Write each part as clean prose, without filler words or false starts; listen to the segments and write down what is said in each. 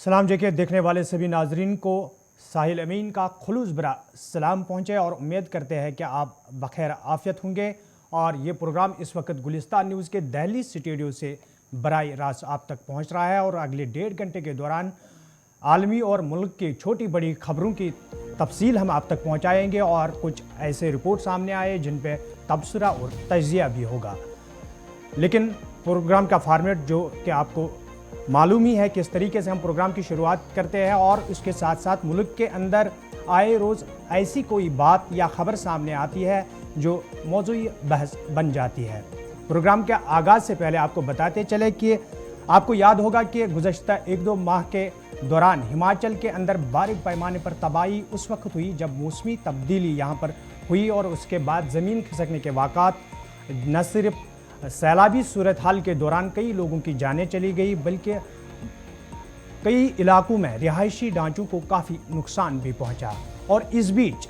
सलाम जेके देखने वाले सभी नाजरीन को साहिल अमीन का खुलूस भरा सलाम पहुँचे और उम्मीद करते हैं कि आप बखैर आफियत होंगे। और ये प्रोग्राम इस वक्त गुलिस्तान न्यूज़ के दिल्ली स्टूडियो से बराह रास्त आप तक पहुँच रहा है और अगले 1.5 घंटे के दौरान आलमी और मुल्क की छोटी बड़ी खबरों की तफसील हम आप तक पहुँचाएँगे और कुछ ऐसे रिपोर्ट सामने आए जिन पर तबसरा और तजिया भी होगा। लेकिन प्रोग्राम का फॉर्मेट जो कि आपको मालूम ही है किस तरीके से हम प्रोग्राम की शुरुआत करते हैं और उसके साथ साथ मुल्क के अंदर आए रोज़ ऐसी कोई बात या ख़बर सामने आती है जो मौजूई बहस बन जाती है। प्रोग्राम के आगाज़ से पहले आपको बताते चले कि आपको याद होगा कि गुज़श्ता 1-2 माह के दौरान हिमाचल के अंदर बारीक पैमाने पर तबाही उस वक्त हुई जब मौसमी तब्दीली यहाँ पर हुई और उसके बाद ज़मीन खिसकने के वाक़ात न सिर्फ सैलाबी सूरत हाल के दौरान कई लोगों की जानें चली गई बल्कि कई इलाकों में रिहायशी ढांचों को काफ़ी नुकसान भी पहुंचा। और इस बीच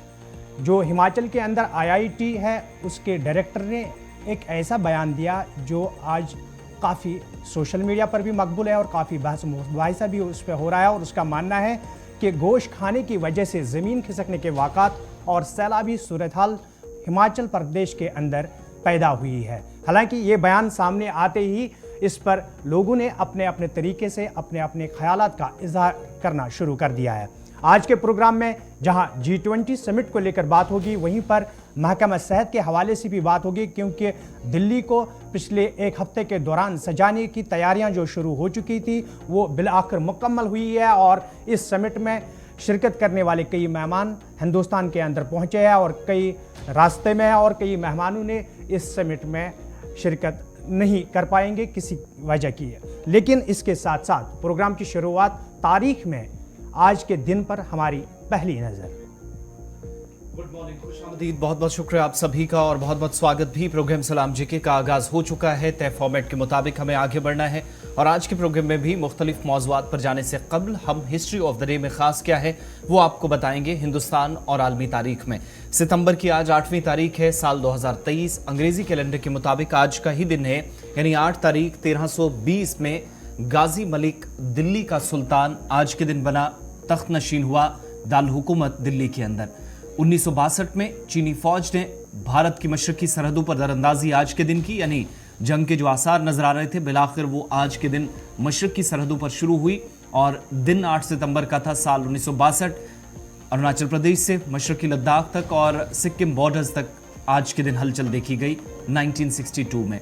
जो हिमाचल के अंदर IIT है उसके डायरेक्टर ने एक ऐसा बयान दिया जो आज काफ़ी सोशल मीडिया पर भी मकबूल है और काफ़ी बहस मुबाहिसा भी उस पर हो रहा है। और उसका मानना है कि गोश्त खाने की वजह से ज़मीन खिसकने के वाक़ात और सैलाबी सूरत हाल हिमाचल प्रदेश के अंदर पैदा हुई है। हालांकि ये बयान सामने आते ही इस पर लोगों ने अपने अपने तरीके से अपने अपने ख्यालात का इजहार करना शुरू कर दिया है। आज के प्रोग्राम में जहां G20 समिट को लेकर बात होगी वहीं पर महकमा सेहत के हवाले से भी बात होगी, क्योंकि दिल्ली को पिछले एक हफ्ते के दौरान सजाने की तैयारियां जो शुरू हो चुकी थी वो बिलाखिर मुकम्मल हुई है और इस समिट में शिरकत करने वाले कई मेहमान हिंदुस्तान के अंदर पहुंचे हैं और कई रास्ते में हैं और कई मेहमानों ने इस समिट में शिरकत नहीं कर पाएंगे किसी वजह की है। लेकिन इसके साथ साथ प्रोग्राम की शुरुआत तारीख में आज के दिन पर हमारी पहली नज़र। गुड मॉर्निंग, खुशामदीद, बहुत बहुत शुक्रिया आप सभी का और बहुत बहुत स्वागत भी। प्रोग्राम सलाम जेके का आगाज हो चुका है। तय फॉर्मेट के मुताबिक हमें आगे बढ़ना है और आज के प्रोग्राम में भी मुख्तलिफ मौज़ूआत पर जाने से कबल हम हिस्ट्री ऑफ द डे में खास क्या है वो आपको बताएंगे। हिंदुस्तान और आलमी तारीख में सितंबर की आज 8वीं तारीख है, साल 2023। अंग्रेजी कैलेंडर के मुताबिक आज का ही दिन है, यानी 8 तारीख 1320 में गाजी मलिक दिल्ली का सुल्तान आज के दिन बना, तख्त नशीन हुआ दारुल हुकूमत दिल्ली के अंदर। 1962 में चीनी फौज ने भारत की मशरकी सरहदों पर दरअंदाजी आज के दिन की, यानी जंग के जो आसार नजर आ रहे थे बिलाखिर वो आज के दिन मशरकी सरहदों पर शुरू हुई और दिन 8 सितंबर का था, साल 1962। अरुणाचल प्रदेश से मशरकी लद्दाख तक और सिक्किम बॉर्डर्स तक आज के दिन हलचल देखी गई। 1962 में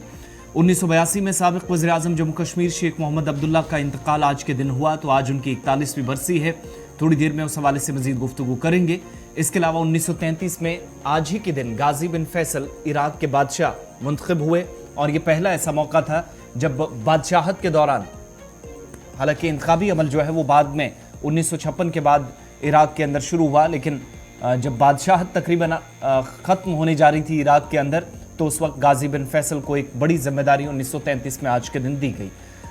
1982 में साबिक वज़ीर आज़म जम्मू कश्मीर शेख मोहम्मद अब्दुल्ला का इंतकाल आज के दिन हुआ, तो आज उनकी 41वीं बरसी है। थोड़ी देर में उस हवाले से मजीद गुफ्तगू करेंगे। इसके अलावा 1933 में आज ही के दिन गाजी बिन फैसल इराक के बादशाह मुंतखब हुए और ये पहला ऐसा मौका था जब बादशाहत के दौरान, हालांकि इंतखाबी अमल जो है वो बाद में 1956 के बाद इराक के अंदर शुरू हुआ, लेकिन जब बादशाहत तकरीबन ख़त्म होने जा रही थी इराक के अंदर तो उस वक्त गाजी बिन फैसल को एक बड़ी जिम्मेदारी 1933 में आज के दिन दी गई।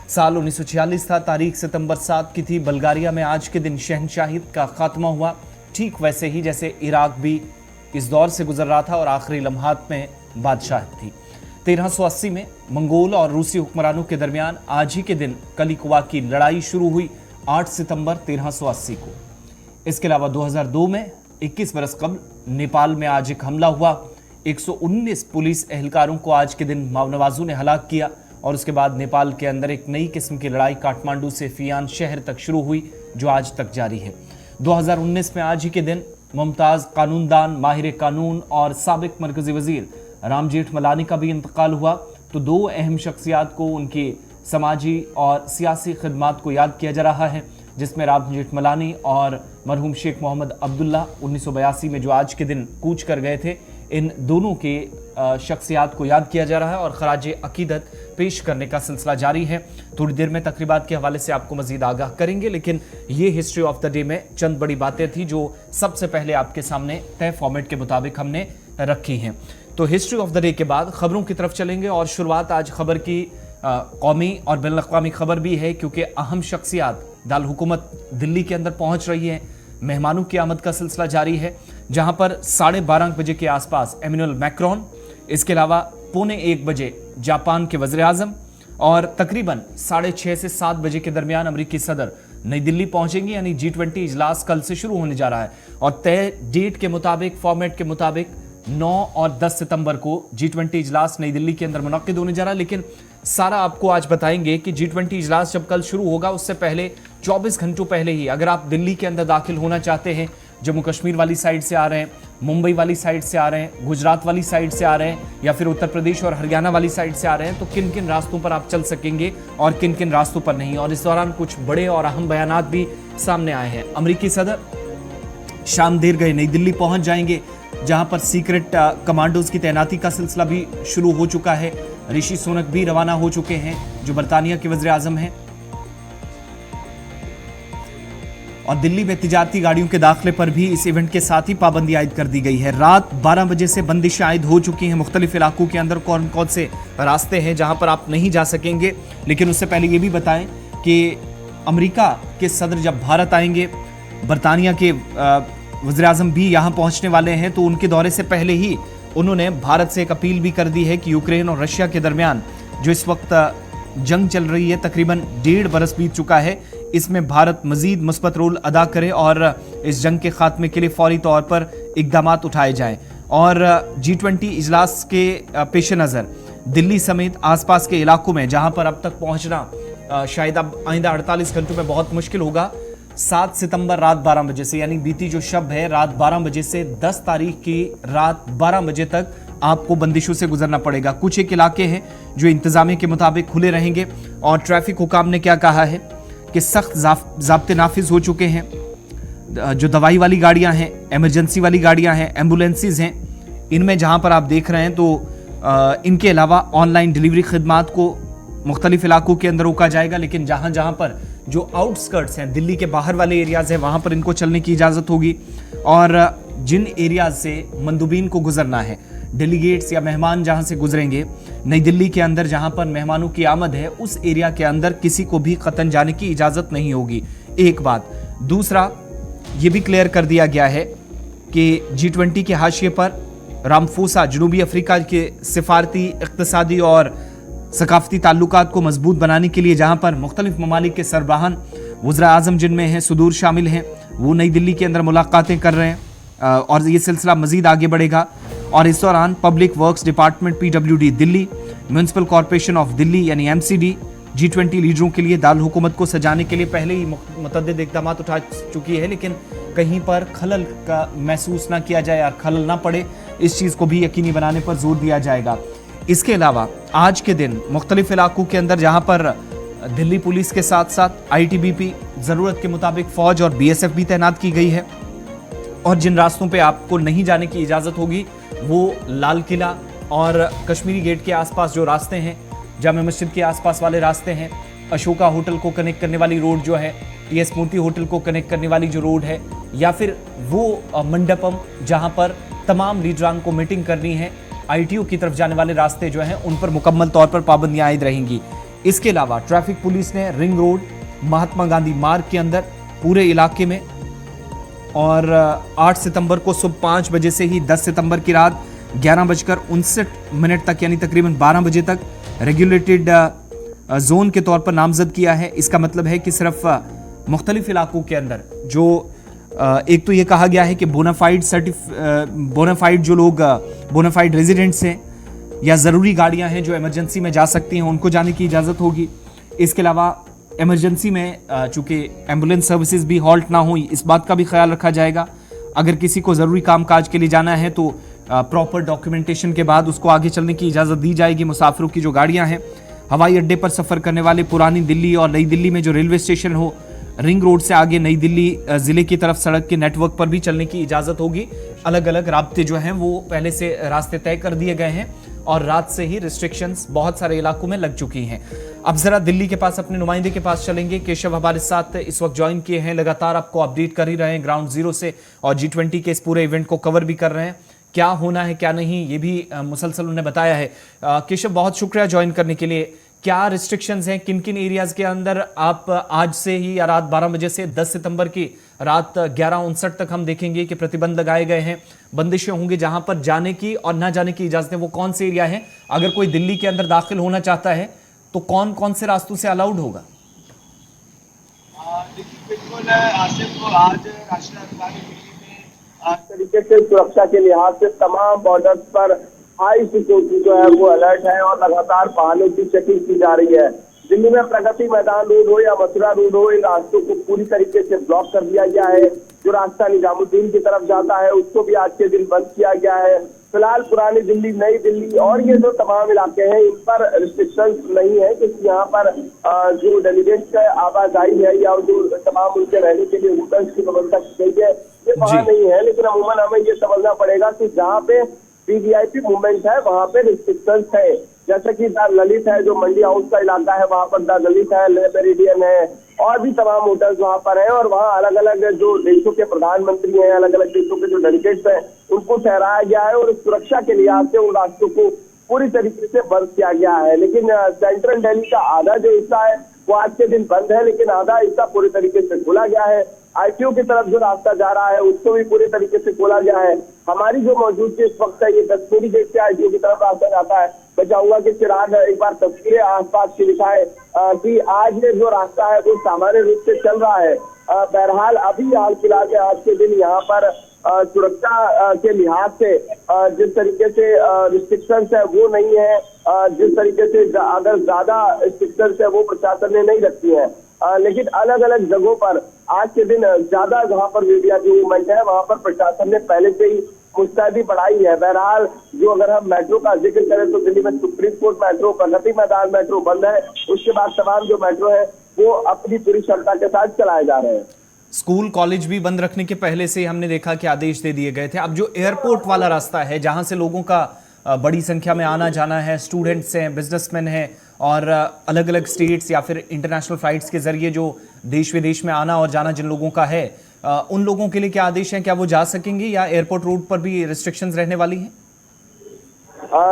साल 1946 था, तारीख सितंबर 7 की थी। बल्गारिया में आज के दिन शहनशाहियत का खात्मा हुआ, ठीक वैसे ही जैसे इराक भी इस दौर से गुजर रहा था और आखिरी लम्हात में बादशाहत थी। 1380 में मंगोल और रूसी हुक्मरानों के दरमियान आज ही के दिन कलिकुआ की लड़ाई शुरू हुई, 8 सितंबर 1380 को। इसके अलावा 2002 में 21 बरस कबल नेपाल में आज एक हमला हुआ। 119 पुलिस एहलकारों को आज के दिन माओवादियों ने हलाक किया और उसके बाद नेपाल के अंदर एक नई किस्म की लड़ाई काठमांडू से फियान शहर तक शुरू हुई जो आज तक जारी है। 2019 में आज ही के दिन मुमताज़ कानूनदान, माहिर कानून और साबिक मरकजी वजीर राम जेठमलानी का भी इंतकाल हुआ। तो दो अहम शख्सियात को उनकी समाजी और सियासी खिदमात को याद किया जा रहा है, जिसमें राम जेठमलानी और मरहूम शेख मोहम्मद अब्दुल्ला 1982 में जो आज के दिन कूच कर गए थे, इन दोनों के शख्सियात को याद किया जा रहा है और खराजे अकीदत पेश करने का सिलसिला जारी है। थोड़ी देर में तकरीबात के हवाले से आपको मजीद आगाह करेंगे, लेकिन ये हिस्ट्री ऑफ द डे में चंद बड़ी बातें थी जो सबसे पहले आपके सामने तय फॉर्मेट के मुताबिक हमने रखी हैं। तो हिस्ट्री ऑफ द डे के बाद खबरों की तरफ चलेंगे और शुरुआत आज खबर की कौमी और बैनुल अक़वामी खबर भी है, क्योंकि अहम शख्सियात दारुल हुकूमत दिल्ली के अंदर पहुंच रही है। मेहमानों की आमद का सिलसिला जारी है, जहां पर 12:30 बजे के आसपास एमेनुअल मैक्रोन, इसके अलावा 1:45 बजे जापान के वज़ीर आज़म और तकरीबन 6:30 से 7 बजे के दरमियान अमरीकी सदर नई दिल्ली पहुंचेंगे, यानी G20 इजलास कल से शुरू होने जा रहा है और तय डेट के मुताबिक, फॉर्मेट के मुताबिक 9 और 10 सितंबर को G20 इजलास नई दिल्ली के अंदर मुनक्किद होने जा रहा है। लेकिन सारा आपको आज बताएंगे कि G20 इजलास जब कल शुरू होगा उससे पहले 24 घंटों पहले ही अगर आप दिल्ली के अंदर दाखिल होना चाहते हैं, जम्मू कश्मीर वाली साइड से आ रहे हैं, मुंबई वाली साइड से आ रहे हैं, गुजरात वाली साइड से आ रहे हैं या फिर उत्तर प्रदेश और हरियाणा वाली साइड से आ रहे हैं, तो किन किन रास्तों पर आप चल सकेंगे और किन किन रास्तों पर नहीं। और इस दौरान कुछ बड़े और अहम बयानात भी सामने आए हैं। अमेरिकी सदर शाम देर गए नई दिल्ली पहुंच जाएंगे, जहां पर सीक्रेट कमांडोज की तैनाती का सिलसिला भी शुरू हो चुका है। ऋषि सुनक भी रवाना हो चुके हैं, जो बरतानिया के वज़ीर आज़म हैं। और दिल्ली में तिजारती गाड़ियों के दाखिले पर भी इस इवेंट के साथ ही पाबंदी आयद कर दी गई है। रात 12 बजे से बंदिशें आयद हो चुकी हैं। मुख्तलिफ इलाकों के अंदर कौन कौन से रास्ते हैं जहां पर आप नहीं जा सकेंगे। लेकिन उससे पहले ये भी बताएं कि अमेरिका के सदर जब भारत आएंगे, बरतानिया के वज़ीर आज़म भी यहाँ पहुँचने वाले हैं, तो उनके दौरे से पहले ही उन्होंने भारत से एक अपील भी कर दी है कि यूक्रेन और रशिया के दरमियान जो इस वक्त जंग चल रही है, तकरीबन 1.5 बरस बीत चुका है, इसमें भारत मजीद मुस्बत रोल अदा करे और इस जंग के खात्मे के लिए फौरी तौर पर इक़दामात उठाए जाएं। और G20 इजलास के पेश नज़र दिल्ली समेत आसपास के इलाकों में जहां पर अब तक पहुंचना शायद अब आइंदा 48 घंटों में बहुत मुश्किल होगा, 7 सितंबर रात 12 बजे से, यानी बीती जो शब है रात 12 बजे से 10 तारीख की रात 12 बजे तक आपको बंदिशों से गुजरना पड़ेगा। कुछ एक इलाके हैं जो इंतजामिया के मुताबिक खुले रहेंगे और ट्रैफिक हुकाम ने क्या कहा है कि सख्त ज़ाब्ते नाफिज हो चुके हैं। जो दवाई वाली गाड़ियां हैं, इमरजेंसी वाली गाड़ियां हैं, एम्बुलेंसेज हैं, इनमें जहां पर आप देख रहे हैं तो इनके अलावा ऑनलाइन डिलीवरी खिदमात को मुख्तलिफ इलाकों के अंदर रोका जाएगा। लेकिन जहां जहां पर जो आउटस्कर्ट्स हैं, दिल्ली के बाहर वाले एरियाज हैं, वहां पर इनको चलने की इजाज़त होगी। और जिन एरियाज से मंदुबीन को गुजरना है, डेलीगेट्स या मेहमान जहां से गुजरेंगे नई दिल्ली के अंदर, जहां पर मेहमानों की आमद है, उस एरिया के अंदर किसी को भी कतन जाने की इजाज़त नहीं होगी। एक बात। दूसरा, ये भी क्लियर कर दिया गया है कि G20 के हाशिए पर रामफोसा जनूबी अफ्रीका के सिफारती, इक़्तिसादी और सकाफती ताल्लुकात को मजबूत बनाने के लिए जहां पर मुख्तलिफ ममालिक के सरबराहान, वज़ीर आज़म जिनमें हैं सुदूर शामिल हैं, वो नई दिल्ली के अंदर मुलाकातें कर रहे हैं और ये सिलसिला मज़ीद आगे बढ़ेगा। और इस दौरान public works department PWD Delhi, municipal corporation of Delhi यानी MCD G20 लीडरों के लिए दारुल हुकूमत को सजाने के लिए पहले ही मुतअद्दिद इक़दाम उठा चुकी है, लेकिन कहीं पर खलल का महसूस ना किया जाए और खलल ना पड़े, इस चीज़ को भी यकीनी बनाने पर जोर दिया जाएगा। इसके अलावा आज के दिन मुख्तलिफ इलाकों के अंदर जहाँ पर दिल्ली पुलिस के साथ साथ ITBP, ज़रूरत के मुताबिक फ़ौज और BSF भी तैनात की गई है। और जिन रास्तों पे आपको नहीं जाने की इजाज़त होगी वो लाल किला और कश्मीरी गेट के आसपास जो रास्ते हैं, जामा मस्जिद के आसपास वाले रास्ते हैं, अशोका होटल को कनेक्ट करने वाली रोड जो है, TS मूर्ति होटल को कनेक्ट करने वाली जो रोड है, या फिर वो मंडपम जहां पर तमाम लीडरान को मीटिंग करनी है, ITO की तरफ जाने वाले रास्ते जो हैं उन पर मुकम्मल तौर पर पाबंदियां आयद रहेंगी। इसके अलावा ट्रैफिक पुलिस ने रिंग रोड, महात्मा गांधी मार्ग के अंदर पूरे इलाके में और 8 सितंबर को सुबह 5 बजे से ही 10 सितंबर की रात 11:59 तक यानी तकरीबन 12 बजे तक रेगुलेटेड जोन के तौर पर नामजद किया है। इसका मतलब है कि सिर्फ मुख्तलिफ इलाकों के अंदर जो एक तो ये कहा गया है कि बोनाफाइड जो लोग बोनाफाइड रेजिडेंट्स हैं या ज़रूरी गाड़ियां हैं जो इमरजेंसी में जा सकती हैं, उनको जाने की इजाज़त होगी। इसके अलावा इमरजेंसी में चूँकि एम्बुलेंस सर्विसेज भी हॉल्ट ना हो, इस बात का भी ख्याल रखा जाएगा। अगर किसी को ज़रूरी कामकाज के लिए जाना है तो प्रॉपर डॉक्यूमेंटेशन के बाद उसको आगे चलने की इजाज़त दी जाएगी। मुसाफिरों की जो गाड़ियां हैं, हवाई अड्डे पर सफ़र करने वाले, पुरानी दिल्ली और नई दिल्ली में जो रेलवे स्टेशन हो, रिंग रोड से आगे नई दिल्ली ज़िले की तरफ सड़क के नेटवर्क पर भी चलने की इजाज़त होगी। अलग अलग रास्ते जो हैं वो पहले से रास्ते तय कर दिए गए हैं और रात से ही रिस्ट्रिक्शंस बहुत सारे इलाकों में लग चुकी हैं। अब ज़रा दिल्ली के पास अपने नुमाइंदे के पास चलेंगे। केशव हमारे साथ इस वक्त ज्वाइन किए हैं, लगातार आपको अपडेट कर ही रहे हैं ग्राउंड जीरो से और G20 के इस पूरे इवेंट को कवर भी कर रहे हैं। क्या होना है क्या नहीं ये भी मुसलसल उन्हें बताया है। केशव, बहुत शुक्रिया ज्वाइन करने के लिए। क्या रिस्ट्रिक्शंस हैं, किन किन एरियाज़ के अंदर आप आज से ही या रात 12 बजे से 10 सितंबर की रात 11:59 तक हम देखेंगे कि प्रतिबंध लगाए गए हैं, बंदिशें होंगी जहां पर जाने की और ना जाने की इजाज़तें, वो कौन से एरिया हैं? अगर कोई दिल्ली के अंदर दाखिल होना चाहता है तो कौन कौन से रास्तों से अलाउड होगा? आसिफ, आज राष्ट्रीय राजधानी दिल्ली में तरीके से सुरक्षा के लिहाज से तमाम बॉर्डर्स पर हाई सिक्योरिटी जो है वो अलर्ट है और लगातार वाहनों की चेकिंग की जा रही है। दिल्ली में प्रगति मैदान रोड हो या मथुरा रोड हो, इन रास्तों को पूरी तरीके से ब्लॉक कर दिया गया है। जो रास्ता निजामुद्दीन की तरफ जाता है उसको भी आज के दिन बंद किया गया है। फिलहाल पुरानी दिल्ली, नई दिल्ली और ये जो तमाम इलाके हैं इन पर रिस्ट्रिक्शंस नहीं है, क्योंकि यहाँ पर जो डेलीगेट्स का आवाजाही है या जो तमाम उनके रहने के लिए होटल्स की व्यवस्था की गई है ये वहाँ नहीं है। लेकिन अमूमन हमें ये समझना पड़ेगा कि जहाँ पे वीवीआईपी मूवमेंट है वहाँ पे रिस्ट्रिक्शंस है। जैसे कि द ललित है, जो मंडी हाउस का इलाका है वहाँ पर द ललित है, ले मेरिडियन है और भी तमाम होटल्स वहाँ पर हैं। और वहाँ अलग अलग जो देशों के प्रधानमंत्री हैं, अलग अलग देशों के जो डेलीगेट्स हैं उनको ठहराया गया है और सुरक्षा के लिहाज से उन रास्तों को पूरी तरीके से बंद किया गया है। लेकिन सेंट्रल दिल्ली का आधा जो हिस्सा है वो आज के दिन बंद है, लेकिन आधा हिस्सा पूरी तरीके से खोला गया है। आईटीओ की तरफ जो रास्ता जा रहा है उसको भी पूरी तरीके से खोला गया है। हमारी जो मौजूदगी इस वक्त है ये कश्मीरी गेट से आईटीओ की तरफ रास्ता जाता है। मैं चाहूंगा कि चिराग एक बार तस्वीरें आसपास की दिखाए कि आज ये जो रास्ता है वो सामान्य रूप से चल रहा है। बहरहाल अभी हाल फिलहाल में आज के दिन यहाँ पर सुरक्षा के लिहाज से जिस तरीके से रिस्ट्रिक्शंस है वो नहीं है। जिस तरीके से अगर ज्यादा रिस्ट्रिक्शंस है वो प्रशासन ने नहीं रखी है, लेकिन अलग अलग जगहों पर आज के दिन ज्यादा जहां पर वीवीआईपी मूवमेंट है वहां पर प्रशासन ने पहले से ही मुस्तैदी बढ़ाई है। बहरहाल जो अगर हम मेट्रो का जिक्र करें तो दिल्ली में supreme court metro, Pragati Maidan metro बंद है। उसके बाद तमाम जो मेट्रो है वो अपनी पूरी क्षमता के साथ चलाए जा रहे हैं। स्कूल कॉलेज भी बंद रखने के पहले से हमने देखा कि आदेश दे दिए गए थे। अब जो एयरपोर्ट वाला रास्ता है जहां से लोगों का बड़ी संख्या में आना जाना है, स्टूडेंट्स हैं, बिजनेसमैन हैं और अलग अलग स्टेट्स या फिर इंटरनेशनल फ्लाइट्स के जरिए जो देश विदेश में आना और जाना जिन लोगों का है, उन लोगों के लिए क्या आदेश हैं? क्या वो जा सकेंगे या एयरपोर्ट रूट पर भी रिस्ट्रिक्शंस रहने वाली हैं?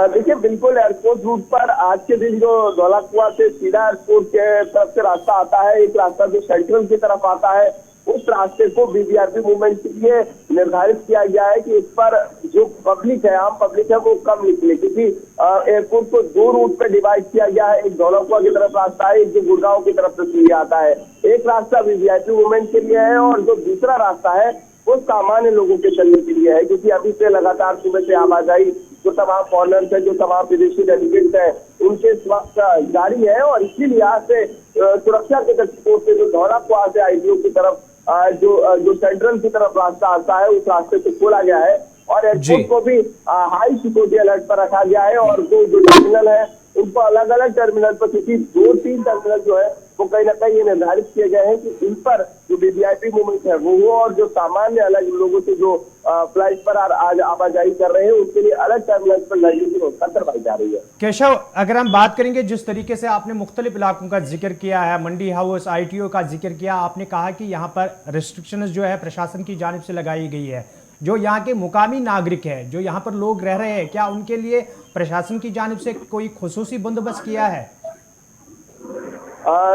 देखिए, बिल्कुल एयरपोर्ट रूट पर आज के दिन जो धौलाकुआं से सीधा एयरपोर्ट के तरफ से रास्ता आता है, एक रास्ता जो सेंट्रल की तरफ आता है, उस रास्ते को वीवीआईपी मूवमेंट के लिए निर्धारित किया गया है कि इस पर जो पब्लिक है, आम पब्लिक है, वो कम निकले, क्योंकि एयरपोर्ट को दो रूट पे डिवाइड किया गया है। एक धौलाकुआं की तरफ रास्ता है, एक जो गुड़गांव की तरफ से सीधे आता है। एक रास्ता वीवीआईपी मूवमेंट के लिए है और जो दूसरा रास्ता है वो सामान्य लोगों के चलने के लिए है, क्योंकि अभी से लगातार सुबह से आवाजाही जो तमाम फॉरनर्स है, जो तमाम विदेशी डेलीगेट्स हैं, उनके वक्त जारी है। और इसी लिहाज से सुरक्षा के दृष्टिकोण से जो धौलाकुआं से आईटीओ की तरफ जो सेंट्रल की तरफ रास्ता आता है उस रास्ते को खोला गया है और एयरपोर्ट को भी हाई सिक्योरिटी अलर्ट पर रखा गया है। और जो टर्मिनल है उनको अलग अलग टर्मिनल पर, क्योंकि 2-3 टर्मिनल जो है वो कहीं ना कहीं ये निर्धारित किए गए हैं कि इन पर जो वीवीआईपी मूवमेंट है वो और जो सामान्य अलग लोगों से जो फ्लाइट पर आज आवाजाही कर रहे हैं उसके लिए अलग टर्मिनल पर लड़ने की व्यवस्था करवाई जा रही है। केशव, अगर हम बात करेंगे जिस तरीके से आपने मुख्तलिफ इलाकों का जिक्र किया है, मंडी हाउस, आईटीओ का जिक्र किया, आपने कहा कि यहाँ पर रिस्ट्रिक्शंस जो है प्रशासन की जानिब से लगाई गई है। जो यहाँ के मुकामी नागरिक है, जो यहाँ पर लोग रह रहे हैं, क्या उनके लिए प्रशासन की जानिब से कोई खुसूसी बंदोबस्त किया है?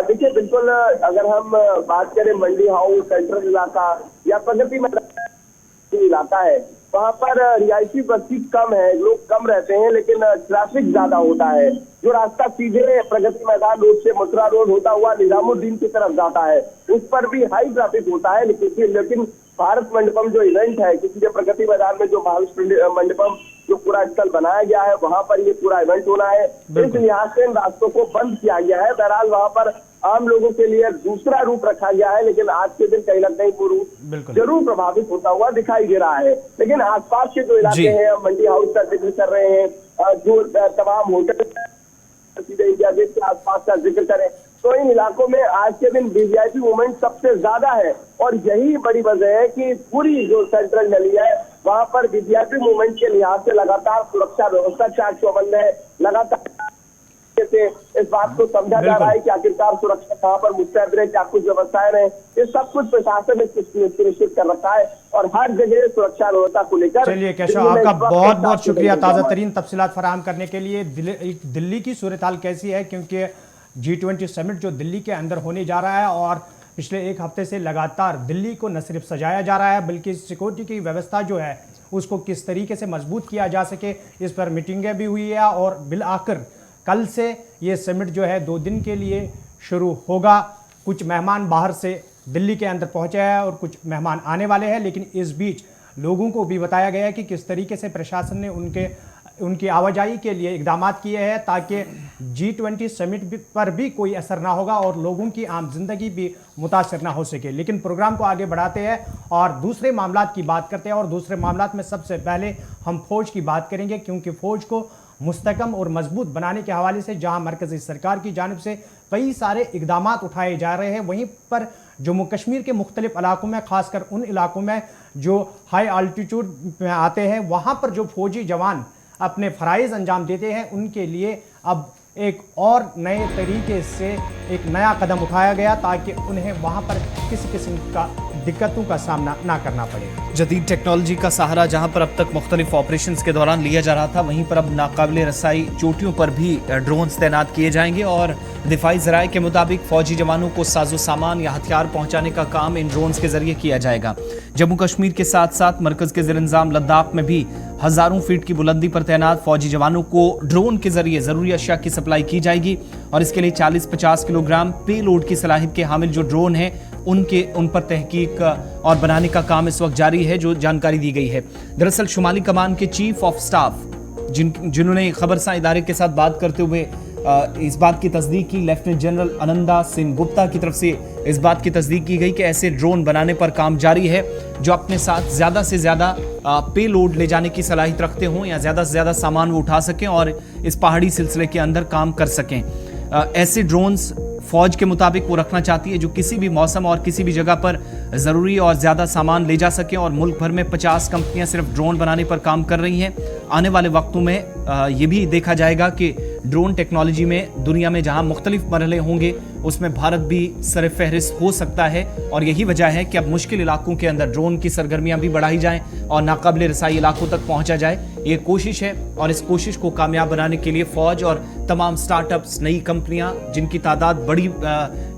देखिए, बिल्कुल अगर हम बात करें मंडी हाउस, सेंट्रल इलाका या प्रगति मैदान इलाका है, वहाँ पर रिहायशी बस्ती कम है, लोग कम रहते हैं, लेकिन ट्रैफिक ज्यादा होता है। जो रास्ता सीधे प्रगति मैदान रोड से मथुरा रोड होता हुआ निजामुद्दीन की तरफ जाता है उस पर भी हाई ट्रैफिक होता है, लेकिन भारत मंडपम जो इवेंट है, किसी प्रगति मैदान में जो भारत मंडपम जो पूरा स्थल बनाया गया है वहां पर ये पूरा इवेंट होना है। इस लिहाज से इन रास्तों को बंद किया गया है। बहरहाल वहां पर आम लोगों के लिए दूसरा रूट रखा गया है, लेकिन आज के दिन कहीं ना कहीं वो रूट जरूर प्रभावित होता हुआ दिखाई दे रहा है। लेकिन आसपास के जो इलाके हैं, मंडी हाउस का जिक्र कर रहे हैं, जो तमाम होटल इंडिया गेट के आसपास का जिक्र करें तो इन इलाकों में आज के दिन वीवीआईपी मूवमेंट सबसे ज्यादा है। और यही बड़ी वजह है कि पूरी जो सेंट्रल दिल्ली है वहां पर वीवीआईपी मूवमेंट के लिहाज से लगातार सुरक्षा व्यवस्था चाक चौबंद है। लगातार से इस बात को समझा जा रहा है कि आखिरकार सुरक्षा कहाँ पर मुस्तैद रहे, क्या कुछ व्यवस्थाएं रहे, ये सब कुछ प्रशासन ने सुनिश्चित कर रखा है और हर जगह सुरक्षा व्यवस्था को लेकर। चलिए केशव, आपका बहुत बहुत शुक्रिया ताज़ा तरीन तफसीलात फराहम करने के लिए। दिल्ली की सूरत हाल कैसी है, क्योंकि G20 समिट जो दिल्ली के अंदर होने जा रहा है और पिछले एक हफ्ते से लगातार दिल्ली को न सिर्फ सजाया जा रहा है बल्कि सिक्योरिटी की व्यवस्था जो है उसको किस तरीके से मजबूत किया जा सके, इस पर मीटिंगें भी हुई है। और बिल आखिर कल से ये समिट जो है 2 दिन के लिए शुरू होगा। कुछ मेहमान बाहर से दिल्ली के अंदर पहुंचा है और कुछ मेहमान आने वाले हैं, लेकिन इस बीच लोगों को भी बताया गया है कि किस तरीके से प्रशासन ने उनकी आवाजाही के लिए इकदाम किए हैं ताकि G20 समिट पर भी कोई असर ना होगा और लोगों की आम जिंदगी भी मुतासर ना हो सके। लेकिन प्रोग्राम को आगे बढ़ाते हैं और दूसरे मामलात की बात करते हैं, और दूसरे मामलात में सबसे पहले हम फौज की बात करेंगे, क्योंकि फौज को मुस्तकम और मजबूत बनाने के हवाले से जहां मरकजी सरकार की जानिब से कई सारे इकदाम उठाए जा रहे हैं, वहीं पर जम्मू कश्मीर के मुख्तलिफ इलाकों में, खासकर उन इलाकों में जो हाई आल्टीट्यूड में आते हैं, वहाँ पर जो फौजी जवान अपने फ़राइज़ अंजाम देते हैं, उनके लिए अब एक और नए तरीके से एक नया कदम उठाया गया ताकि उन्हें वहाँ पर किसी किस्म का दिक्कतों का सामना ना करना पड़े। जदीद टेक्नोलॉजी का सहारा जहां पर अब तक मुख्तलिफ ऑपरेशंस के दौरान लिया जा रहा था, वहीं पर अब नाकाबिले रसाई चोटियों पर भी ड्रोन्स तैनात किए जाएंगे और दिफाई ज़राए के मुताबिक फौजी जवानों को साजो सामान या हथियार पहुंचाने का काम इन ड्रोन्स के जरिए किया जाएगा। जम्मू कश्मीर के साथ साथ मरकज के ज़ेर-ए-इंतज़ाम लद्दाख में भी हज़ारों फीट की बुलंदी पर तैनात फौजी जवानों को ड्रोन के जरिए ज़रूरी अशिया की सप्लाई की जाएगी और इसके लिए 40-50 किलोग्राम पे लोड की सलाहियत के हामिल जो ड्रोन हैं उन पर तहकीक और बनाने का काम इस वक्त जारी है, जो जानकारी दी गई है। दरअसल शुमाली कमान के चीफ ऑफ स्टाफ जिन्होंने खबरसां इदारे के साथ बात करते हुए इस बात की तस्दीक की, लेफ्टिनेंट जनरल आनंदा सिंह गुप्ता की तरफ से इस बात की तस्दीक की गई कि ऐसे ड्रोन बनाने पर काम जारी है जो अपने साथ ज़्यादा से ज़्यादा पे लोड ले जाने की सलाहियत रखते हों या ज़्यादा से ज़्यादा सामान वो उठा सकें और इस पहाड़ी सिलसिले के अंदर काम कर सकें। ऐसे ड्रोन्स फौज के मुताबिक वो रखना चाहती है जो किसी भी मौसम और किसी भी जगह पर ज़रूरी और ज़्यादा सामान ले जा सकें और मुल्क भर में 50 कंपनियां सिर्फ ड्रोन बनाने पर काम कर रही हैं। आने वाले वक्तों में ये भी देखा जाएगा कि ड्रोन टेक्नोलॉजी में दुनिया में जहां मुख्तलिफ मरहले होंगे उसमें भारत भी सर फहरिस्त हो सकता है और यही वजह है कि अब मुश्किल इलाकों के अंदर ड्रोन की सरगर्मियां भी बढ़ाई जाएं और नाकाबिले रसाई इलाकों तक पहुंचा जाए। ये कोशिश है और इस कोशिश को कामयाब बनाने के लिए फौज और तमाम स्टार्टअप्स, नई कंपनियां जिनकी तादाद बड़ी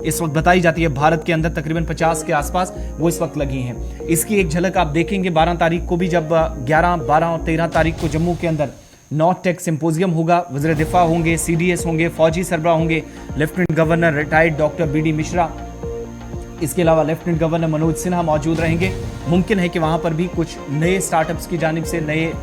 इस वक्त बताई जाती है भारत के अंदर तकरीबन 50 के आसपास, वो इस वक्त लगी हैं। इसकी एक झलक आप देखेंगे 12 तारीख को भी, जब 11, 12 और 13 तारीख को जम्मू के अंदर नॉर्थ टेक सिंपोजियम होगा। वज़ीर दिफा होंगे, CDS होंगे, फौजी सरबरा होंगे, lieutenant governor retired doctor BD Mishra, इसके अलावा लेफ्टिनेंट गवर्नर मनोज सिन्हा मौजूद रहेंगे। मुमकिन है कि वहाँ पर भी कुछ नए स्टार्टअप्स की जानिब से, नए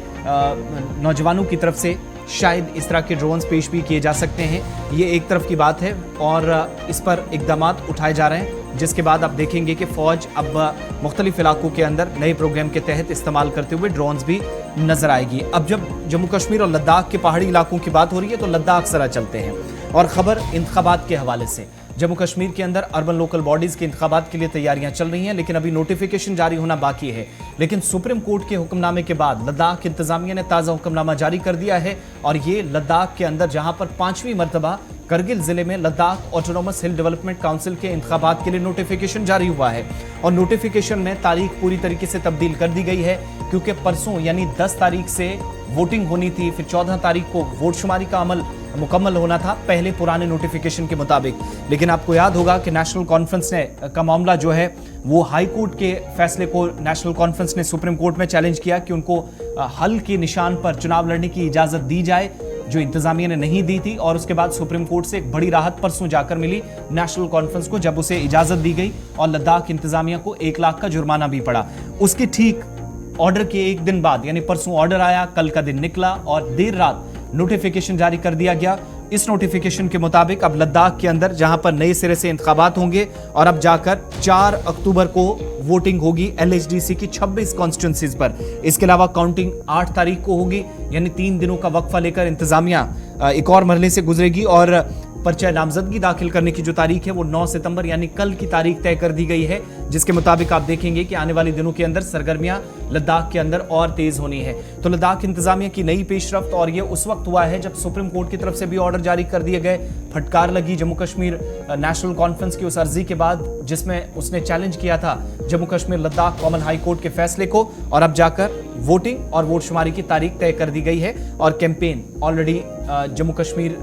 नौजवानों की तरफ से शायद इस तरह के ड्रोन्स पेश भी किए जा सकते हैं। ये एक तरफ की बात है और इस पर इकदाम उठाए जा रहे हैं, जिसके बाद आप देखेंगे कि फ़ौज अब मुख्तलिफ इलाकों के अंदर नए प्रोग्राम के तहत इस्तेमाल करते हुए ड्रोन्स भी नजर आएगी। अब जब जम्मू कश्मीर और लद्दाख के पहाड़ी इलाकों की बात हो रही है तो लद्दाख जरा चलते हैं और ख़बर इंतखाबात के हवाले से। जम्मू कश्मीर के अंदर अर्बन लोकल बॉडीज़ के इंतखाबात के लिए तैयारियां चल रही हैं, लेकिन अभी नोटिफिकेशन जारी होना बाकी है। लेकिन सुप्रीम कोर्ट के हुक्मनामे के बाद लद्दाख इंतजामिया ने ताज़ा हुक्मनामा जारी कर दिया है और ये लद्दाख के अंदर जहां पर 5वीं मरतबा करगिल जिले में लद्दाख ऑटोनोमस हिल डेवलपमेंट काउंसिल के इंतखाबात के लिए नोटिफिकेशन जारी हुआ है और नोटिफिकेशन में तारीख पूरी तरीके से तब्दील कर दी गई है, क्योंकि परसों यानी 10 तारीख से वोटिंग होनी थी, फिर 14 तारीख को वोट शुमारी का अमल मुकम्मल होना था पहले पुराने नोटिफिकेशन के मुताबिक। लेकिन आपको याद होगा कि नेशनल कॉन्फ्रेंस का मामला जो है वो हाई कोर्ट के फैसले को नेशनल कॉन्फ्रेंस ने सुप्रीम कोर्ट में चैलेंज किया कि उनको हल के निशान पर चुनाव लड़ने की इजाजत दी जाए, जो इंतजामिया ने नहीं दी थी। और उसके बाद सुप्रीम कोर्ट से एक बड़ी राहत परसों जाकर मिली नेशनल कॉन्फ्रेंस को, जब उसे इजाजत दी गई और लद्दाख इंतजामिया को 1 लाख का जुर्माना भी पड़ा। उसके ठीक ऑर्डर के एक दिन बाद यानी परसों ऑर्डर आया, कल का दिन निकला और देर रात नोटिफिकेशन जारी कर दिया गया। इस नोटिफिकेशन के मुताबिक अब लद्दाख के अंदर जहां पर नए सिरे से इंतखाबात होंगे और अब जाकर 4 अक्टूबर को वोटिंग होगी LHDC की 26 कॉन्स्टिट्यूंसीज पर। इसके अलावा काउंटिंग 8 तारीख को होगी, यानी 3 दिनों का वक्फा लेकर इंतजामिया एक और मरहले से गुजरेगी और पर्चा नामजदगी दाखिल करने की जो तारीख है वो 9 सितंबर यानी कल की तारीख तय कर दी गई है, जिसके मुताबिक आप देखेंगे कि आने वाले दिनों के अंदर सरगर्मियां लद्दाख के अंदर और तेज होनी है। तो लद्दाख इंतजामिया की नई पेशरफ्त, और ये उस वक्त हुआ है जब सुप्रीम कोर्ट की तरफ से भी ऑर्डर जारी कर दिए गए। फटकार लगी जम्मू कश्मीर नेशनल कॉन्फ्रेंस की उस अर्जी के बाद जिसमें उसने चैलेंज किया था Jammu Kashmir Ladakh common high court के फैसले को, और अब जाकर वोटिंग और वोट शुमारी की तारीख तय कर दी गई है और कैंपेन ऑलरेडी जम्मू कश्मीर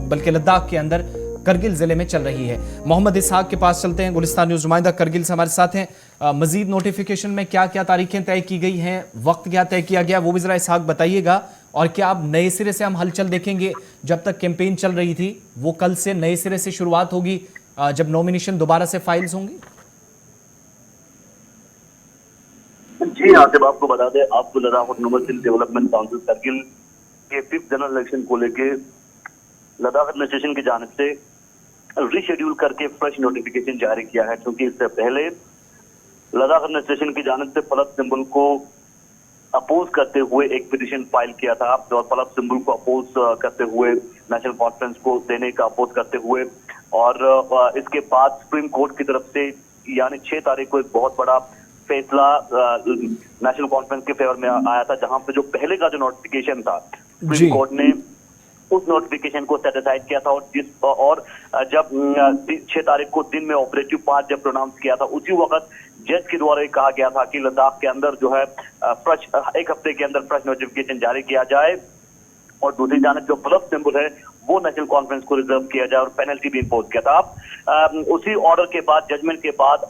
बल्कि लद्दाख के अंदर करगिल जिले में चल रही है। मोहम्मद इसहाक के पास चलते हैं, गुलिस्तान न्यूज़ नुमाइंदा करगिल से हमारे साथ हैं। मजीद नोटिफिकेशन में क्या क्या तारीखें तय की गई हैं, वक्त क्या तय किया गया, वो भी जरा इसहाक बताइएगा। और क्या अब नए सिरे से हम हलचल देखेंगे? जब तक कैंपेन चल रही थी वो कल से नए सिरे से शुरुआत होगी जब नॉमिनेशन दोबारा से फाइल्स होंगी। आसिफ आपको बता दें, आपको Ladakh autonomous development council Kargil के 5th जनरल इलेक्शन को लेके लद्दाख एडमिनिस्ट्रेशन की जानिब से रीशेड्यूल करके फ्रेश नोटिफिकेशन जारी किया है, क्योंकि इससे पहले लद्दाख एडमिनिस्ट्रेशन की जानिब से फलक सिंबल को अपोज करते हुए एक पिटीशन फाइल किया था और फलक सिंबल को अपोज करते हुए नेशनल कॉन्फ्रेंस को देने का अपोज करते हुए, और इसके बाद सुप्रीम कोर्ट की तरफ से यानी 6 तारीख को एक बहुत बड़ा फैसला नेशनल कॉन्फ्रेंस के फेवर में आया था, जहां पे जो पहले का जो नोटिफिकेशन था सुप्रीम कोर्ट ने उस नोटिफिकेशन को सेट असाइड किया था, और जब 6 तारीख को दिन में ऑपरेटिव पार्ट जब प्रोनाउंस किया था, उसी वक्त जज के द्वारा कहा गया था कि लद्दाख के अंदर जो है फ्रेश 1 हफ्ते के अंदर फ्रेश नोटिफिकेशन जारी किया जाए, और दूसरी जानब जो फलक सिंबल है वो नेशनल कॉन्फ्रेंस को रिजर्व किया जाए और पेनल्टी भी इम्पोज किया था। उसी ऑर्डर के बाद, जजमेंट के बाद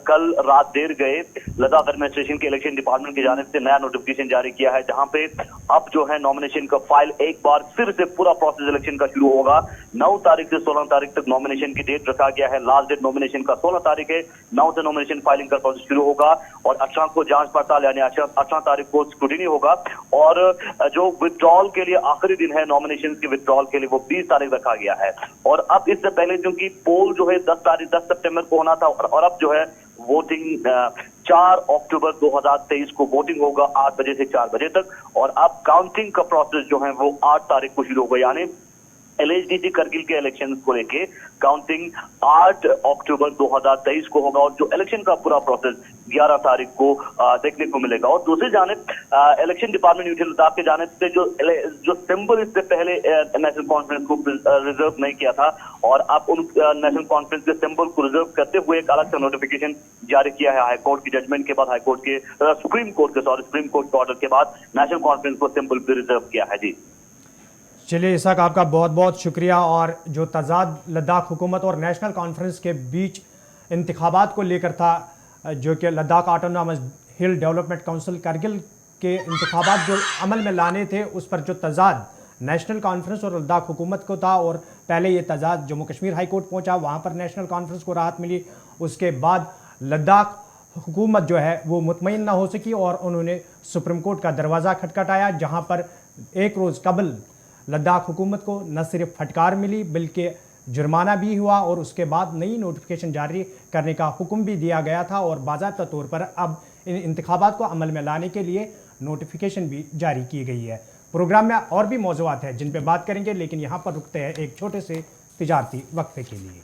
कल रात देर गए लद्दाख एडमिनिस्ट्रेशन के इलेक्शन डिपार्टमेंट की जानिब से नया नोटिफिकेशन जारी किया है, जहां पे अब जो है नॉमिनेशन का फाइल एक बार फिर से पूरा प्रोसेस इलेक्शन का शुरू होगा। 9 तारीख से 16 तारीख तक नॉमिनेशन की डेट रखा गया है। लास्ट डेट नॉमिनेशन का 16 तारीख है। 9 से नॉमिनेशन फाइलिंग का प्रोसेस शुरू होगा और 18 को जांच पड़ताल यानी 18 तारीख को स्क्रूटिनी होगा, और जो विड्रॉल के लिए आखिरी दिन है नॉमिनेशन के विड्रॉल के लिए वो 20 तारीख रखा गया है। और अब इससे पहले क्योंकि पोल जो है 10 सितंबर को होना था, और अब जो है वोटिंग 4 अक्टूबर 2023 को वोटिंग होगा 8 बजे से 4 बजे तक, और अब काउंटिंग का प्रोसेस जो है वो 8 तारीख को शुरू होगा, यानी LHDC करगिल के इलेक्शन को लेके काउंटिंग 8 अक्टूबर 2023 को होगा, और जो इलेक्शन का पूरा प्रोसेस 11 तारीख को देखने को मिलेगा। और दूसरी जानिब इलेक्शन डिपार्टमेंट यूटी लद्दाख के जानिब से जो सिंबल इससे पहले नेशनल कॉन्फ्रेंस को रिजर्व नहीं किया था, और अब उन नेशनल कॉन्फ्रेंस के सिंबल को रिजर्व करते हुए एक अलग सा नोटिफिकेशन जारी किया है हाईकोर्ट की जजमेंट के बाद, हाईकोर्ट के सुप्रीम कोर्ट के ऑर्डर के बाद नेशनल कॉन्फ्रेंस को सिंबल भी रिजर्व किया है। जी चलिए इसहाक, आपका बहुत बहुत शुक्रिया। और जो तजाद लद्दाख हुकूमत और नेशनल कॉन्फ्रेंस के बीच इंतखाबात को लेकर था, जो कि लद्दाख ऑटोनॉमस हिल डेवलपमेंट काउंसिल करगिल के इंतखाबात जो अमल में लाने थे, उस पर जो तजाद नेशनल कॉन्फ्रेंस और लद्दाख हुकूमत को था, और पहले ये तजाद जम्मू कश्मीर हाई कोर्ट पहुँचा, वहाँ पर नेशनल कॉन्फ्रेंस को राहत मिली। उसके बाद लद्दाख हुकूमत जो है वो मुतमईन ना हो सकी और उन्होंने सुप्रीम कोर्ट का दरवाज़ा खटखटाया, जहाँ पर एक रोज़ कबल लद्दाख हुकूमत को न सिर्फ फटकार मिली बल्कि जुर्माना भी हुआ, और उसके बाद नई नोटिफिकेशन जारी करने का हुक्म भी दिया गया था, और बाज़ाब्ता तौर पर अब इन इंतखाबात को अमल में लाने के लिए नोटिफिकेशन भी जारी की गई है। प्रोग्राम में और भी मौज़ूआत हैं जिन पर बात करेंगे, लेकिन यहाँ पर रुकते हैं एक छोटे से तिजारती वक्फे के लिए।